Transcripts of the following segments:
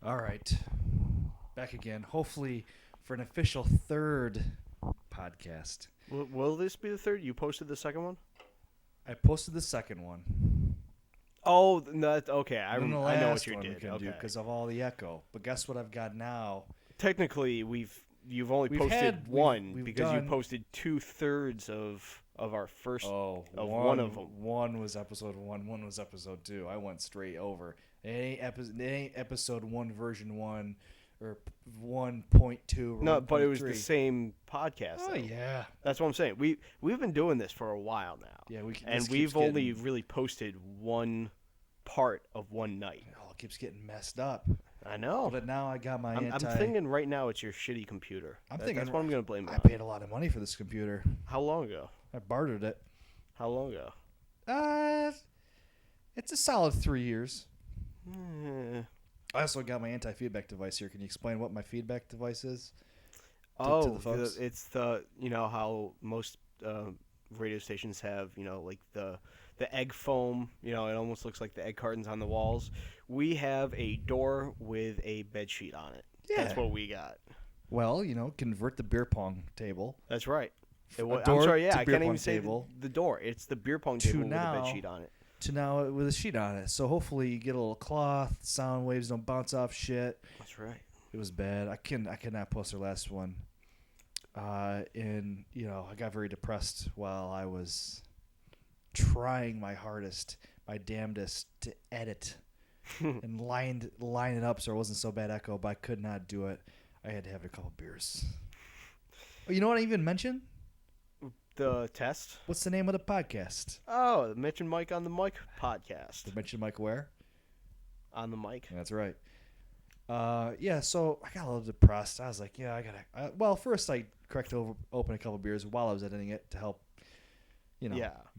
All right. Back again. Hopefully for an official third podcast. Will this be the third? You posted the second one? I posted the second one. Oh, no, okay. I And then the know last what you one we did. can do Okay. because of all the echo. But guess what I've got now? Technically, you've only We've posted one we've because done- you posted 2/3 of our first. Oh, one of 'em. One was episode 1. One was episode 2. I went straight over. It ain't episode 1 version 1 or 1.2. Or No, but it was the 1.3. same podcast. Oh though. yeah. That's what I'm saying. We've been doing this for a while now. Yeah, and we've only really posted one part of one night. It keeps getting messed up. I know. But now I got my I'm thinking right now it's your shitty computer. Thinking that's what I'm going to blame it I on. paid a lot of money for this computer. How long ago? I bartered it. How long ago? It's a solid 3 years. Eh. I also got my anti-feedback device here. Can you explain what my feedback device is? Oh, the folks? it's how most radio stations have like the egg foam. It almost looks like the egg cartons on the walls. We have a door with a bed sheet on it. Yeah. That's what we got. Well, convert the beer pong table. That's right. A I'm door sorry, to I beer can't pong even say table the door. It's the beer pong to table with a now- bed sheet on it. To now with a sheet on it. So hopefully you get a little cloth, sound waves don't bounce off shit. That's right. It was bad. I cannot post the last one. And I got very depressed while I was trying my hardest, my damnedest to edit and line it up so it wasn't so bad echo, but I could not do it. I had to have a couple beers. Oh, you know what I even mentioned? The test. What's the name of the podcast? Oh, the Mitch and Mike on the Mic podcast. The Mitch and Mike where? On the mic. That's right. So I got a little depressed. I was like, yeah, I gotta. Well, first I cracked open a couple beers while I was editing it to help,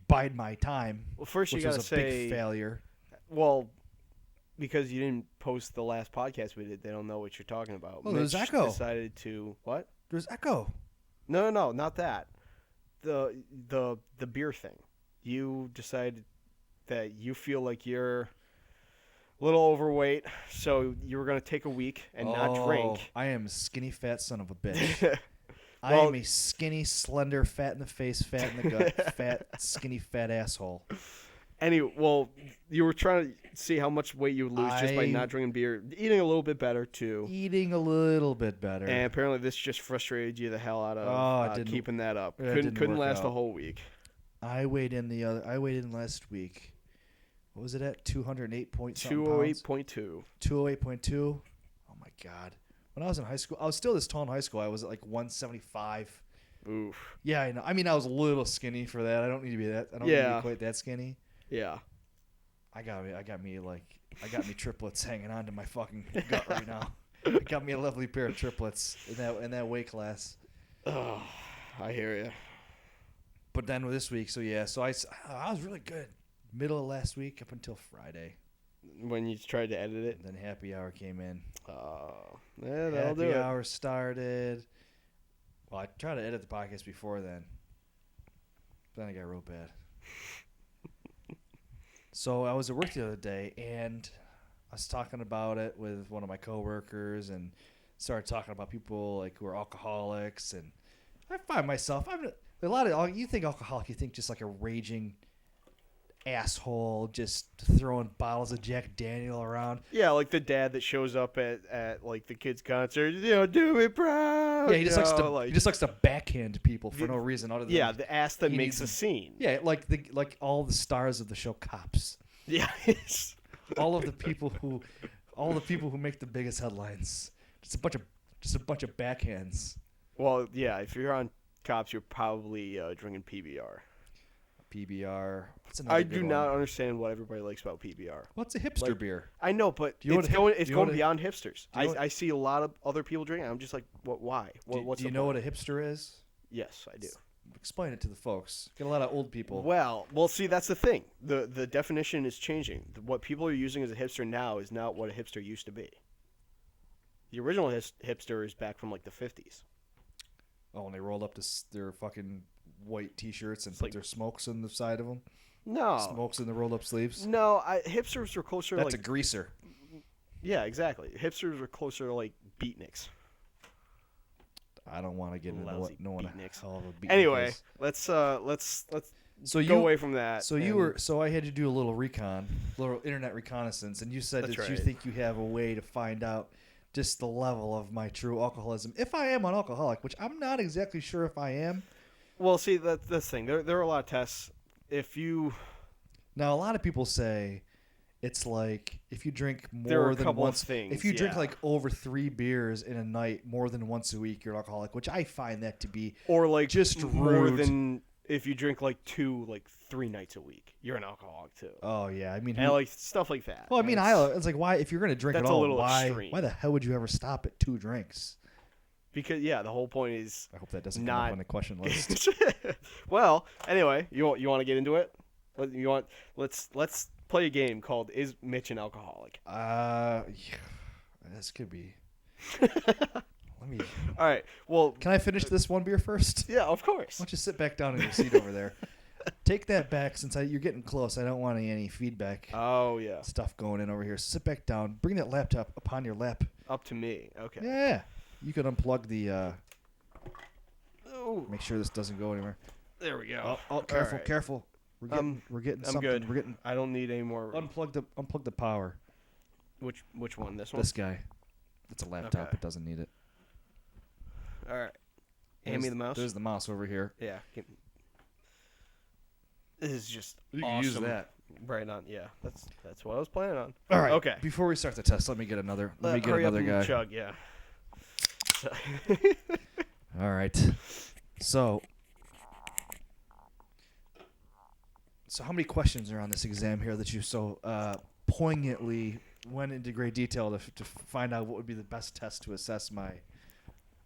bide my time. Well, first you which gotta was a say big failure. Well, because you didn't post the last podcast we did, they don't know what you're talking about. Oh, there's Mitch echo. Decided to what? There's echo. No, not that. The beer thing. You decided that you feel like you're a little overweight, so you were going to take a week and not drink. I am a skinny fat son of a bitch. I Well- am a skinny, slender, fat in the face, fat in the gut, fat, skinny, fat asshole. Anyway, well, you were trying to see how much weight you would lose just by I- not drinking beer, eating a little bit better too. Eating a little bit better. And apparently this just frustrated you the hell out of Oh, it didn't- keeping that up. it Couldn't didn't work last out. a whole week. I weighed in last week. What was it at? 208 point something pounds? 208.2. 208.2. Oh my god. When I was in high school, I was still this tall in high school. I was at like 175. Oof. Yeah, I know. I mean, I was a little skinny for that. I don't need to be that. I don't need to be quite that skinny. Yeah. I got me triplets hanging on to my fucking gut right now. I got me a lovely pair of triplets in that weight class. Oh, I hear you. But then with this week, so I was really good middle of last week up until Friday. When you tried to edit it. And then happy hour came in. Yeah, that'll do Happy it. hour started. Well, I tried to edit the podcast before then. Then I got real bad. So I was at work the other day, and I was talking about it with one of my coworkers, and started talking about people like who are alcoholics, and I find myself a lot of you think alcoholic, you think just like a raging asshole, just throwing bottles of Jack Daniel around. Yeah, like the dad that shows up at like the kids' concert, do me proud. Yeah, he just likes to backhand people for no reason other than the ass that he makes needs a scene. Yeah, like all the stars of the show Cops. Yeah. all the people who make the biggest headlines. Just a bunch of backhands. Well, yeah, if you're on Cops, you're probably drinking PBR. PBR. What's another I good do one? not understand what everybody likes about PBR. What's a hipster beer? I know, but Do you know it's what going a- beyond hipsters. do you know what- I see a lot of other people drinking. I'm just like, what? Why? What's Do you the know point? what a hipster is? Yes, I do. Explain it to the folks. Get a lot of old people. Well, see, that's the thing. The definition is changing. What people are using as a hipster now is not what a hipster used to be. The original hipster is back from like the 50s. Oh, and they rolled up their fucking white T-shirts and It's put like- their smokes on the side of them. No. Smokes in the rolled up sleeves. No, hipsters were closer That's like a greaser. Yeah, exactly. Hipsters are closer to like beatniks. I don't want to get into Lousy what no one beatniks. hell of a beatnik Anyway, is. let's So go away from that. So I had to do a little little internet reconnaissance, and you said That's that you right. think you have a way to find out just the level of my true alcoholism. If I am an alcoholic, which I'm not exactly sure if I am. Well, see, that's the thing. There are a lot of tests. If you Now, a lot of people say it's like if you drink there are more a than couple once, of things. if you drink yeah. like over 3 beers in a night more than once a week, you're an alcoholic, which I find that to be or like just more rude. than if you drink like 3 nights a week, you're an alcoholic too. Oh yeah, I mean, And like stuff like that. well, I mean, And it's like why if you're gonna drink at that's a all, little why extreme. the hell would you ever stop at 2 drinks? because the whole point is I hope that doesn't come Not- up on the question list. well, anyway, you want to get into it? Let's play a game called Is Mitch an Alcoholic? Yeah, this could be. Let me. All right. Well, Can I finish this one beer first? yeah, of course. Why don't you sit back down in your seat over there? Take that back since you're getting close. I don't want any feedback Oh yeah, stuff going in over here. Sit back down. Bring that laptop upon your lap. up to me. Okay. Yeah. You can unplug the. Oh, Make sure this doesn't go anywhere. there we go. Careful, right. careful. We're getting I'm something. good. We're getting I don't need any more. unplug the power. Which one? This one. This guy. It's a laptop. Okay. It doesn't need it. All right. Hand me the mouse. There's the mouse over here. Yeah. This is just You can awesome. use that. Right on. Yeah. That's what I was planning on. All right. Okay. Before we start the test, let me get another. Let me get hurry another up and guy. chug. Yeah. All right. So how many questions are on this exam here that you so poignantly went into great detail to find out what would be the best test to assess my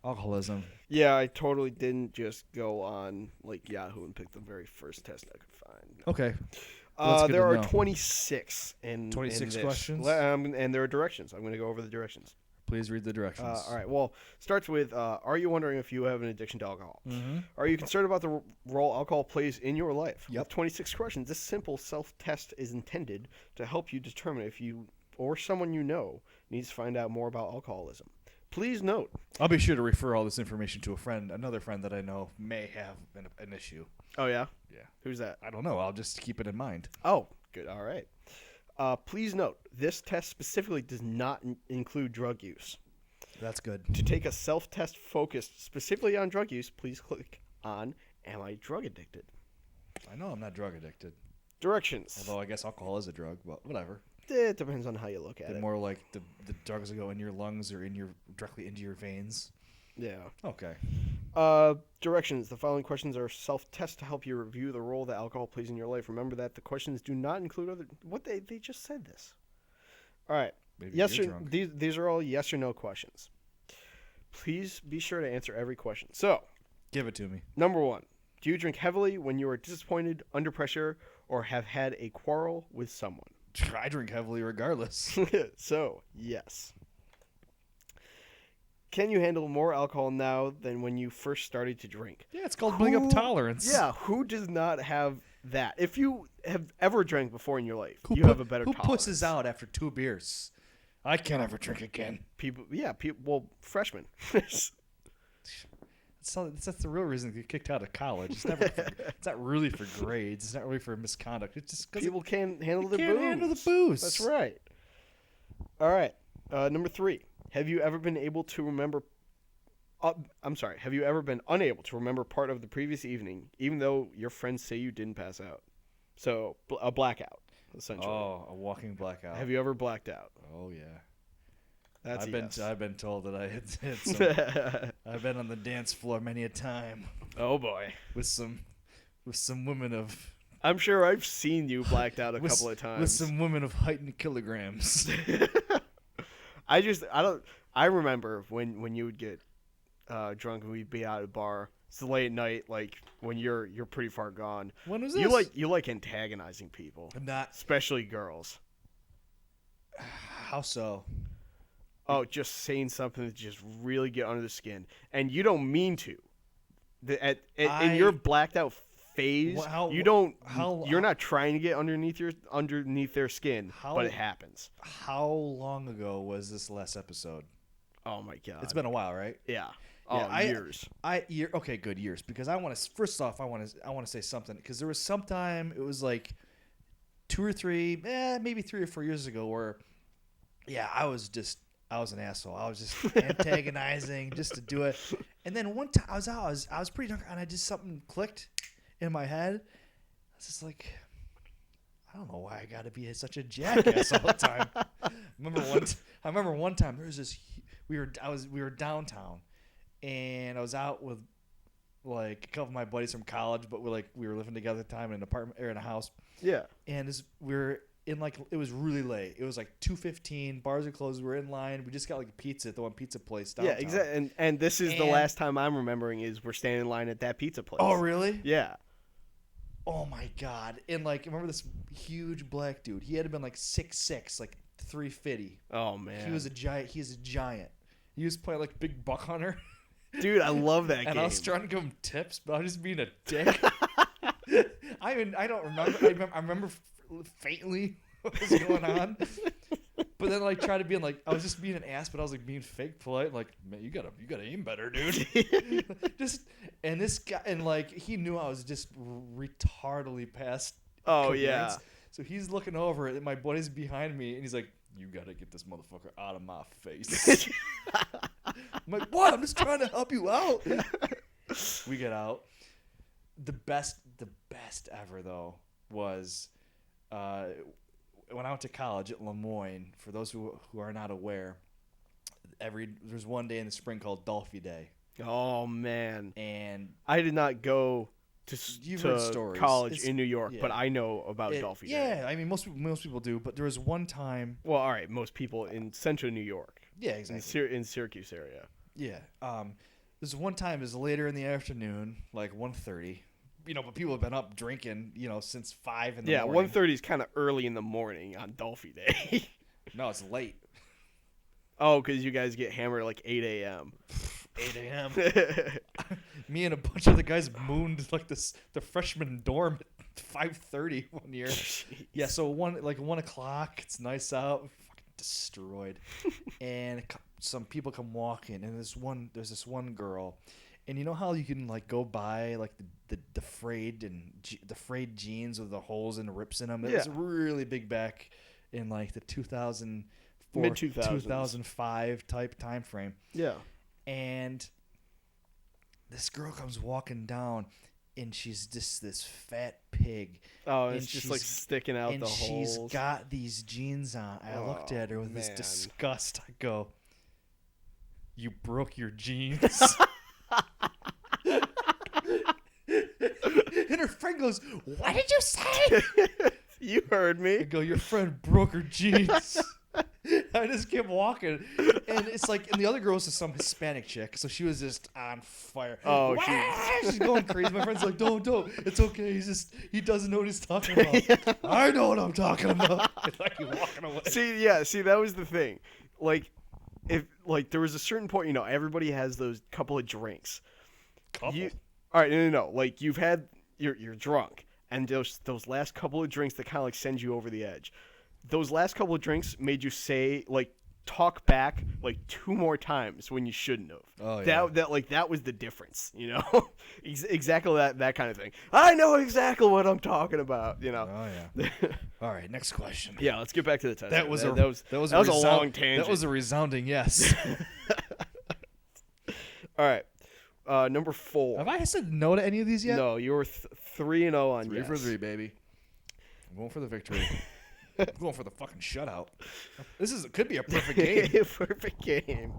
alcoholism? Yeah, I totally didn't just go on like Yahoo and pick the very first test I could find. Okay. Well, that's good There to are know. 26 in 26 this. questions? And there are directions. I'm going to go over the directions. Please read the directions. All right. Well, starts with, are you wondering if you have an addiction to alcohol? Mm-hmm. Are you concerned about the role alcohol plays in your life? Yep. With 26 questions, this simple self-test is intended to help you determine if you or someone you know needs to find out more about alcoholism. Please note. I'll be sure to refer all this information to another friend that I know may have an issue. Oh, yeah? Yeah. Who's that? I don't know. I'll just keep it in mind. Oh, good. All right. Please note, this test specifically does not include drug use. That's good. To take a self-test focused specifically on drug use, please click on Am I Drug Addicted? I know I'm not drug addicted. Directions. Although I guess alcohol is a drug, but whatever. It depends on how you look at They're it. more like the drugs that go in your lungs or directly into your veins. Yeah. Okay. Directions. The following questions are self-test to help you review the role that alcohol plays in your life. Remember that the questions do not include other... What? They just said this. All right. Maybe Yes you're or drunk. these are all yes or no questions. Please be sure to answer every question. So, Give it to me. number 1. Do you drink heavily when you are disappointed, under pressure, or have had a quarrel with someone? I drink heavily regardless. So, yes. Can you handle more alcohol now than when you first started to drink? Yeah, it's called building up Who- tolerance. Yeah, who does not have that? If you have ever drank before in your life, Who you put- have a better Who tolerance. pusses out after 2 beers? I can't ever drink again. People, well, freshmen. That's the real reason to get kicked out of college. It's never. It's not really for grades. It's not really for misconduct. It's just because People can't handle the can't booze. handle the booze. That's right. All right. Number 3. Have you ever been able to remember... Have you ever been unable to remember part of the previous evening, even though your friends say you didn't pass out? So, a blackout, essentially. Oh, a walking blackout. Have you ever blacked out? Oh yeah. That's a yes. I've been told that I had some. I've been on the dance floor many a time Oh, boy. with some women of I'm sure I've seen you blacked out a with- couple of times. with some women of heightened kilograms. I remember when you would get drunk and we'd be out at a bar. It's late at night, like when you're pretty far gone. When was this? You like antagonizing people, I'm not. especially girls. How so? Oh, just saying something to just really get under the skin, and you don't mean to. In your blacked out phase. How- You don't. how- You're not trying to get underneath their skin, but it happens. How long ago was this last episode? Oh my god. It's been a while, right? Yeah. Yeah, Oh, years. Okay, good years. Because I want to. First off, I want to say something. Because there was some time. It was like 2 or 3, maybe 3 or 4 years ago, where, yeah, I was an asshole. I was just antagonizing just to do it. And then one time I was pretty drunk, and I just something clicked in my head. I was just like, I don't know why I got to be such a jackass all the time. I remember one time there was this. We were downtown, and I was out with like a couple of my buddies from college, but we were living together at the time in an apartment or in a house. Yeah. And we were in it was really late. It was like 2:15. Bars are closed. We were in line. We just got like a pizza at the one pizza place downtown. Yeah, exactly. And this is the last time I'm remembering is we're standing in line at that pizza place. Oh, really? Yeah. Oh my god! And remember this huge black dude? He had to been like 6'6", like 350. Oh man. He was a giant. He's a giant. He was playing like big buck hunter. Dude, I love that game. And I was trying to give him tips, but I was just being a dick. I don't remember. I remember faintly what was going on. But then try to be I was just being an ass, but I was being fake polite. Like, man, you gotta aim better, dude. And this guy, and he knew I was just retardedly past. Oh coherence. yeah. So he's looking over, and my buddy's behind me, and he's like, "You gotta get this motherfucker out of my face." I'm like, "What? I'm just trying to help you out." We get out. The best ever though was when I went to college at Lemoyne. For those who are not aware, there's one day in the spring called Dolphy Day. Oh man. And I did not go to college in New York, but I know about Dolphy Day. Yeah, I mean most people do, but there was one time. Well, all right, most people in central New York. Yeah, exactly. In Syracuse area. Yeah. There's one time. It was later in the afternoon, like 1:30. But people have been up drinking, since 5 in the morning. Yeah, 1:30 is kind of early in the morning on Dolphy Day. No, it's late. Oh, because you guys get hammered at like 8 a.m. 8 a.m. Me and a bunch of the guys mooned the freshman dorm at 5:30 one year. Jeez. Yeah, so 1 o'clock. It's nice out. Fucking destroyed. And some people come walking, and there's this one girl. And you know how you can go buy the frayed jeans with the holes and rips in them? It was really big back in the 2004, mid-2000s. 2005 type time frame. Yeah. And this girl comes walking down, and she's just this fat pig. Oh, and it's just sticking out the holes. And she's got these jeans on. I looked at her with this disgust. I go, "You broke your jeans." And her friend goes, "What did you say?" You heard me. I go, "Your friend broke her jeans." I just kept walking, and it's and the other girl was just some Hispanic chick, so she was just on fire. Oh, she's going crazy. My friend's like, "Don't, it's okay. He doesn't know what he's talking about." I know what I'm talking about. You're walking away. See, that was the thing. If there was a certain point, everybody has those couple of drinks. Couple. All right, no. You've had you're drunk, and those last couple of drinks that kind of send you over the edge. Those last couple of drinks made you say talk back 2 more times when you shouldn't have. Oh yeah. That was the difference, exactly that kind of thing. I know exactly what I'm talking about, Oh yeah. All right, next question. Yeah, let's get back to the test. That was a long tangent. That was a resounding yes. All right. Number 4. Have I said no to any of these yet? No, you were 3-0 on 3 yes. for 3, baby. I'm going for the victory. I'm going for the fucking shutout. Could be a perfect game. Perfect game.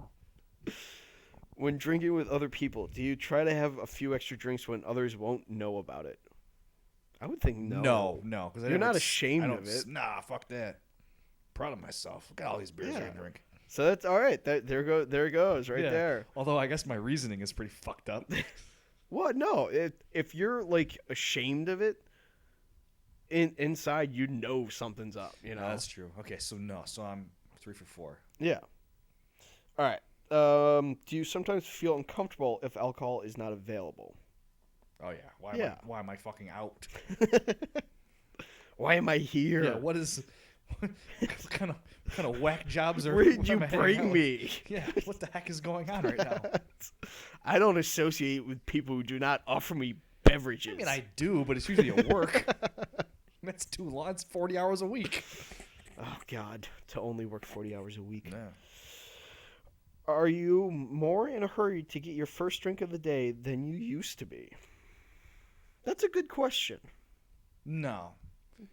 When drinking with other people, do you try to have a few extra drinks when others won't know about it? I would think no. No. You're not ashamed of it. Nah, fuck that. Proud of myself. Look at all these beers I can drink. So that's all right. There it goes, right there. Although I guess my reasoning is pretty fucked up. What? No. If you're ashamed of it, inside something's up. That's true. Okay, so no. So I'm 3 for 4. Yeah. All right. Do you sometimes feel uncomfortable if alcohol is not available? Oh yeah. Yeah. Why am I fucking out? Why am I here? Yeah. What kind of whack jobs are? Where did what you am I hanging bring out with? me? Yeah. What the heck is going on right now? I don't associate with people who do not offer me beverages. I mean, I do, but it's usually at work. That's too long. It's 40 hours a week. Oh God, to only work 40 hours a week. Yeah. Are you more in a hurry to get your first drink of the day than you used to be? That's a good question. No.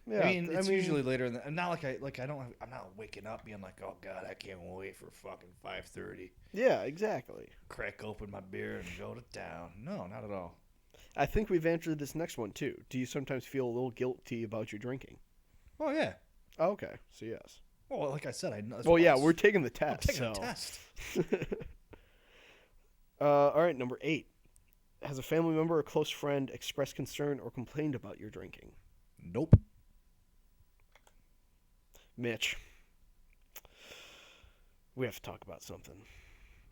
Yeah, I mean, it's usually later in the. Not I'm not waking up being like, oh God, I can't wait for fucking 5:30. Yeah, exactly. Crack open my beer and go to town. No, not at all. I think we've answered this next one too. Do you sometimes feel a little guilty about your drinking? Oh yeah. Oh, okay, so yes. Well, like I said, I know. Well, yeah, we're taking the I'm test. taking a test. All right, number 8. Has a family member or close friend expressed concern or complained about your drinking? Nope. Mitch, we have to talk about something.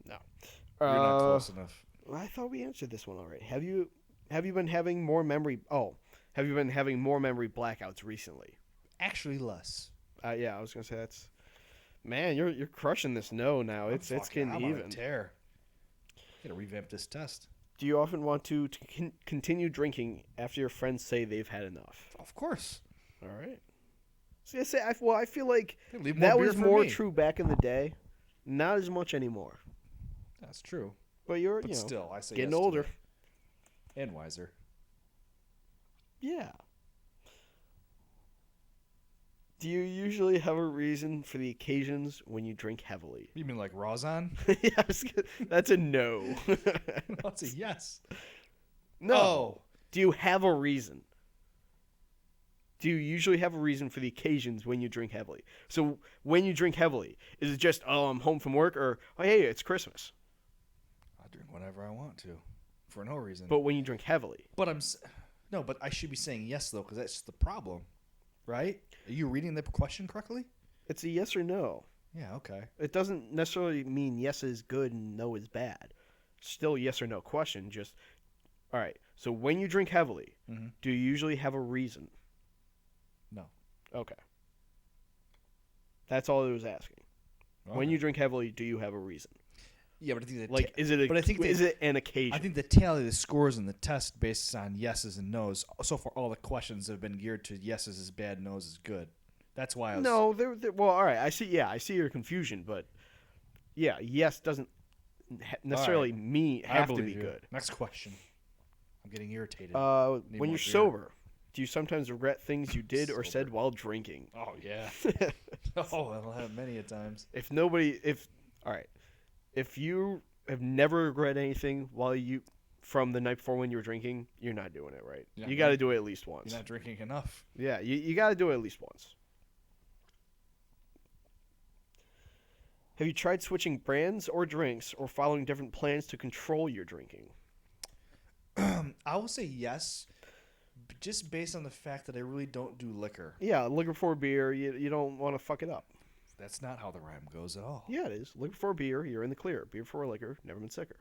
No, You're not close enough. I thought we answered this one already. Have you been having more memory? Oh, have you been having more memory blackouts recently? Actually, less. Yeah, I was gonna say that's. Man, you're crushing this no now. It's getting I'm even. on a tear. Gotta revamp this test. Do you often want to continue drinking after your friends say they've had enough? Of course. All right. So I feel like Hey, leave that beer was for more me. true back in the day. Not as much anymore. That's true. But you're But still, I say getting yes to older. that. And wiser. Yeah. Do you usually have a reason for the occasions when you drink heavily? You mean like Razan? Yes, that's a no. That's a yes. No. Oh. Do you have a reason? Do you usually have a reason for the occasions when you drink heavily? So when you drink heavily, is it just, oh, I'm home from work, or, oh, hey, it's Christmas? I drink whenever I want to, for no reason. But when you drink heavily. But no, but I should be saying yes though, because that's the problem, right? Are you reading the question correctly? It's a yes or no. Yeah. Okay. It doesn't necessarily mean yes is good and no is bad. Still yes or no question, just, all right, so when you drink heavily, do you usually have a reason? No. Okay. That's all I was asking. Okay. When you drink heavily, do you have a reason? Yeah, but I think Like, is it an occasion? I think the tally of the scores in the test based on yeses and nos. So far, all the questions have been geared to yeses is bad, nos is good. That's why I was. No, well, all right. I see. Yeah, I see your confusion, but yeah, yes doesn't necessarily mean I have to believe be you. good. Next question. I'm getting irritated. When more you're beer. sober, do you sometimes regret things you did or Sober. said while drinking? Oh yeah. Oh, I'll have many a times. If you have never regret anything from the night before when you were drinking, you're not doing it right. Yeah, You got to do it at least once. You're not drinking enough. Yeah, you got to do it at least once. Have you tried switching brands or drinks or following different plans to control your drinking? I will say yes, just based on the fact that I really don't do liquor. Yeah, liquor for beer, you don't want to fuck it up. That's not how the rhyme goes at all. Yeah, it is. Liquor for beer, you're in the clear. Beer for liquor, never been sicker.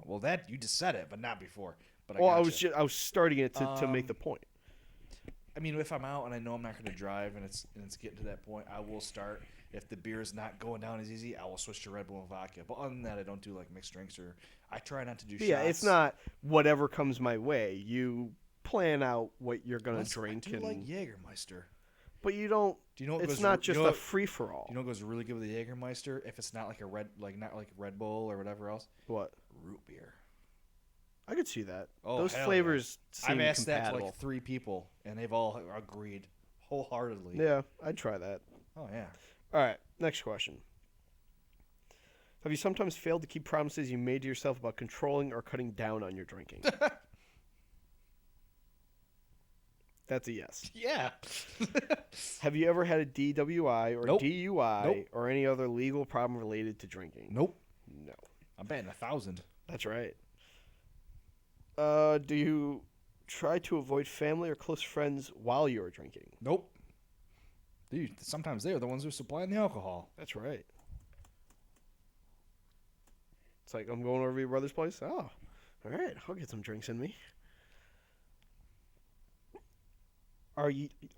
Well, that you just said it, but not before. But I gotcha. was starting it to make the point. I mean, if I'm out and I know I'm not going to drive and it's getting to that point, I will start. If the beer is not going down as easy, I will switch to Red Bull and vodka. But other than that, I don't do like mixed drinks or I try not to do shots. Yeah, it's not whatever comes my way. You plan out what you're gonna drink. I do like Jägermeister. But you don't. Do you know what it's goes, not just you know a what- free for all. You know what goes really good with the Jägermeister? If it's not like not like Red Bull or whatever else. What? Root beer. I could see that. Oh, Those hell flavors seem I've asked that compatible. to like 3 people, and they've all agreed wholeheartedly. Yeah, I'd try that. Oh yeah. All right, next question. Have you sometimes failed to keep promises you made to yourself about controlling or cutting down on your drinking? That's a yes. Yeah. Have you ever had a DWI or Nope. DUI Nope. or any other legal problem related to drinking? Nope. No. I'm betting 1,000. That's right. Do you try to avoid family or close friends while you are drinking? Nope. Dude, sometimes they're the ones who are supplying the alcohol. That's right. It's like, I'm going over to your brother's place. Oh, all right. I'll get some drinks in me.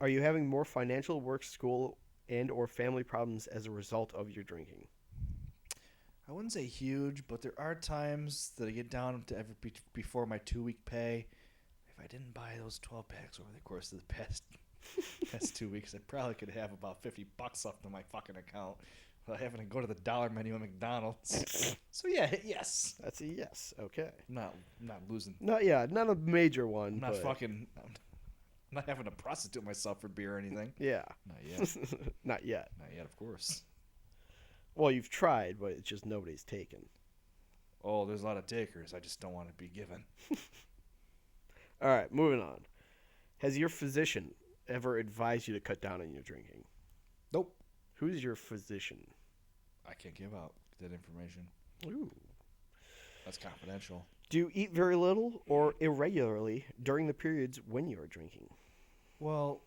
Are you having more financial, work, school, and or family problems as a result of your drinking? I wouldn't say huge, but there are times that I get down to before my 2-week pay. If I didn't buy those 12 packs over the course of the past 2 weeks, I probably could have about $50 left in my fucking account without having to go to the dollar menu at McDonald's. So yeah, yes. That's a yes. Okay. I'm not losing. Not a major one. I'm not but fucking. I'm not having to prostitute myself for beer or anything. yeah. Not yet. Not yet. Not yet, of course. Well, you've tried, but it's just nobody's taken. Oh, there's a lot of takers. I just don't want to be given. All right, moving on. Has your physician ever advised you to cut down on your drinking? Nope. Who's your physician? I can't give out that information. Ooh. That's confidential. Do you eat very little or irregularly during the periods when you are drinking? Well,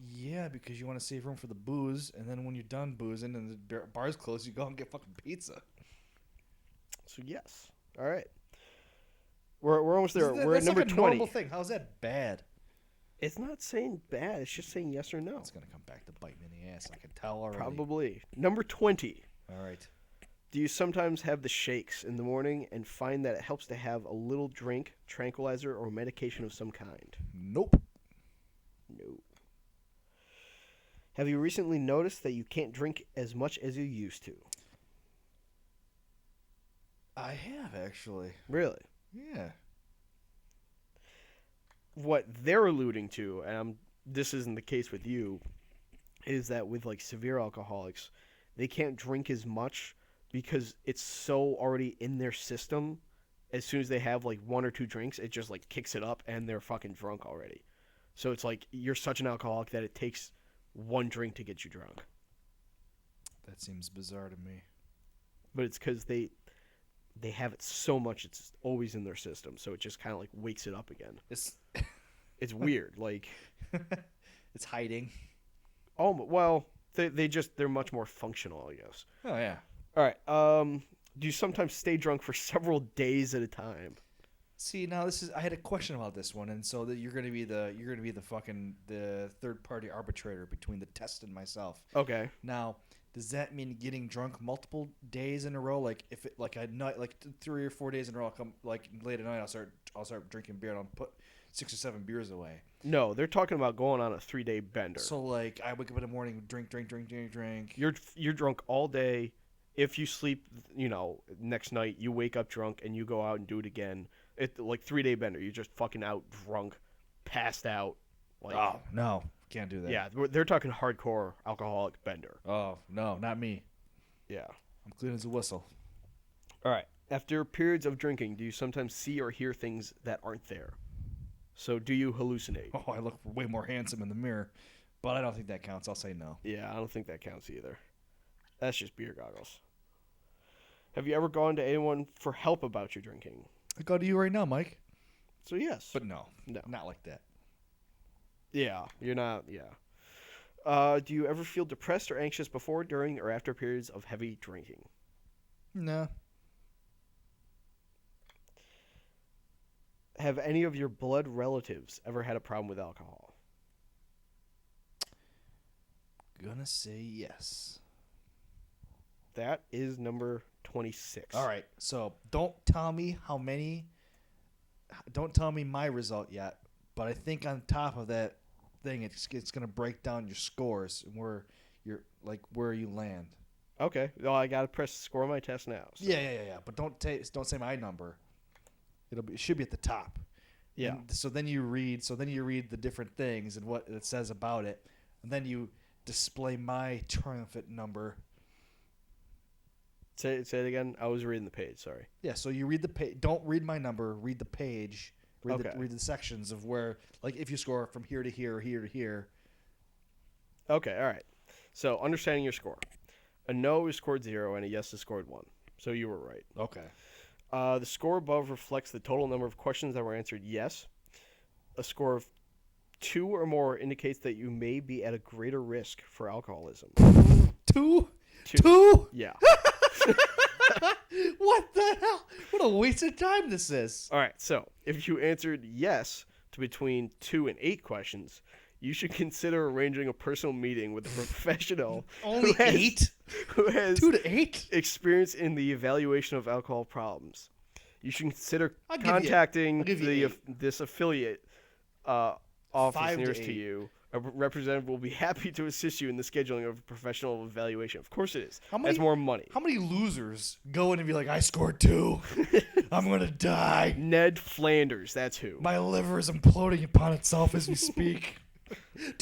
yeah, because you want to save room for the booze, and then when you're done boozing and the bar's closed, you go and get fucking pizza. So yes. All right. We're almost there. We're at That's number like a 20. normal thing. How's that bad? It's not saying bad. It's just saying yes or no. It's gonna come back to bite me in the ass. I can tell already. Probably. Number 20. All right. Do you sometimes have the shakes in the morning and find that it helps to have a little drink, tranquilizer, or medication of some kind? Nope. No. Have you recently noticed that you can't drink as much as you used to? I have actually. Really? Yeah. What they're alluding to, and this isn't the case with you, is that with like severe alcoholics, they can't drink as much because it's so already in their system. As soon as they have like one or two drinks, it just like kicks it up and they're fucking drunk already. So it's like you're such an alcoholic that it takes one drink to get you drunk. That seems bizarre to me. But it's because they have it so much, it's always in their system. So it just kind of like wakes it up again. It's weird. Like it's hiding. Oh, well, they're much more functional, I guess. Oh yeah. All right. Do you sometimes stay drunk for several days at a time? See, now I had a question about this one, and so that you're gonna be the fucking the third party arbitrator between the test and myself. Okay. Now, does that mean getting drunk multiple days in a row? Like if it like a night, like 3 or 4 days in a row, I'll come like late at night, I'll start drinking beer and I'll put 6 or 7 beers away. No, they're talking about going on a 3-day bender. So like I wake up in the morning, drink. You're drunk all day. If you sleep, next night you wake up drunk and you go out and do it again. It's like 3-day bender. You're just fucking out drunk, passed out. Like, oh no, can't do that. Yeah, they're talking hardcore alcoholic bender. Oh no, not me. Yeah, I'm clean as a whistle. All right. After periods of drinking, do you sometimes see or hear things that aren't there? So do you hallucinate? Oh, I look way more handsome in the mirror, but I don't think that counts. I'll say no. Yeah, I don't think that counts either. That's just beer goggles. Have you ever gone to anyone for help about your drinking? I go to you right now, Mike. So yes. But no, not like that. Yeah, you're not, yeah. Do you ever feel depressed or anxious before, during, or after periods of heavy drinking? No. Have any of your blood relatives ever had a problem with alcohol? Gonna say yes. That is number 26. All right, so don't tell me don't tell me my result yet, but I think on top of that thing, it's gonna break down your scores and where you land. Okay. Well, I gotta press score my test now. So. Yeah. But don't say my number. It should be at the top. Yeah. And so then you read the different things and what it says about it, and then you display my triumphant number. Say it again. I was reading the page. Sorry. Yeah. So you read the page. Don't read my number. Read the page. Read the sections of where, like, if you score from here to here, or here to here. Okay. All right. So understanding your score, a no is scored 0 and a yes is scored 1. So you were right. Okay. The score above reflects the total number of questions that were answered yes. A score of 2 or more indicates that you may be at a greater risk for alcoholism. Two? Two? Yeah. What the hell? What a waste of time this is. All right. So if you answered yes to between 2 and 8 questions, you should consider arranging a personal meeting with a professional Only 8? who has 2 to 8? experience in the evaluation of alcohol problems. You should consider I'll give contacting you this affiliate office 5 to nearest 8. to you. A representative will be happy to assist you in the scheduling of a professional evaluation. Of course it is. That's more money. How many losers go in and be like, I scored 2. I'm going to die. Ned Flanders, that's who. My liver is imploding upon itself as we speak.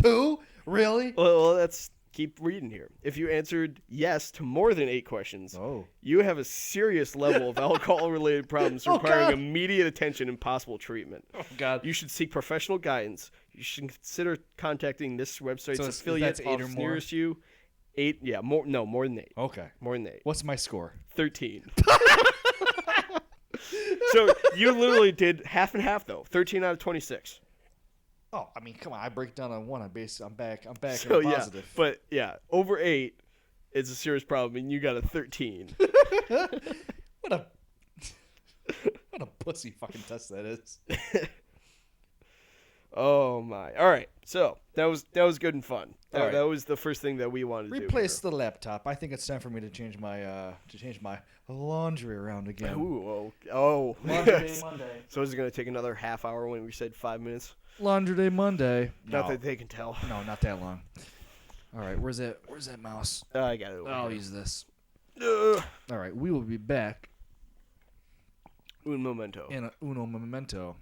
2? Really? Well, let's keep reading here. If you answered yes to more than 8 questions, you have a serious level of alcohol-related problems requiring immediate attention and possible treatment. Oh, God. You should seek professional guidance. You should consider contacting this website's affiliate that's 8 or office more? nearest you. 8, yeah, more than 8. Okay. More than 8. What's my score? 13. So you literally did half and half, though. 13 out of 26. Oh, I mean, come on. I break down on 1. I'm back So, in the positive. Yeah, but yeah, over 8 is a serious problem, and you got a 13. What a pussy fucking test that is. Oh my! All right, so that was good and fun. Right. That was the first thing that we wanted to do. Replace the laptop. I think it's time for me to change my laundry around again. Ooh, oh. Laundry Day Monday. So is it gonna take another half hour when we said 5 minutes? Laundry Day Monday. Not that they can tell. No, not that long. All right, where's that mouse? I got it. I'll use this. All All right, we will be back Un momento. in uno momento.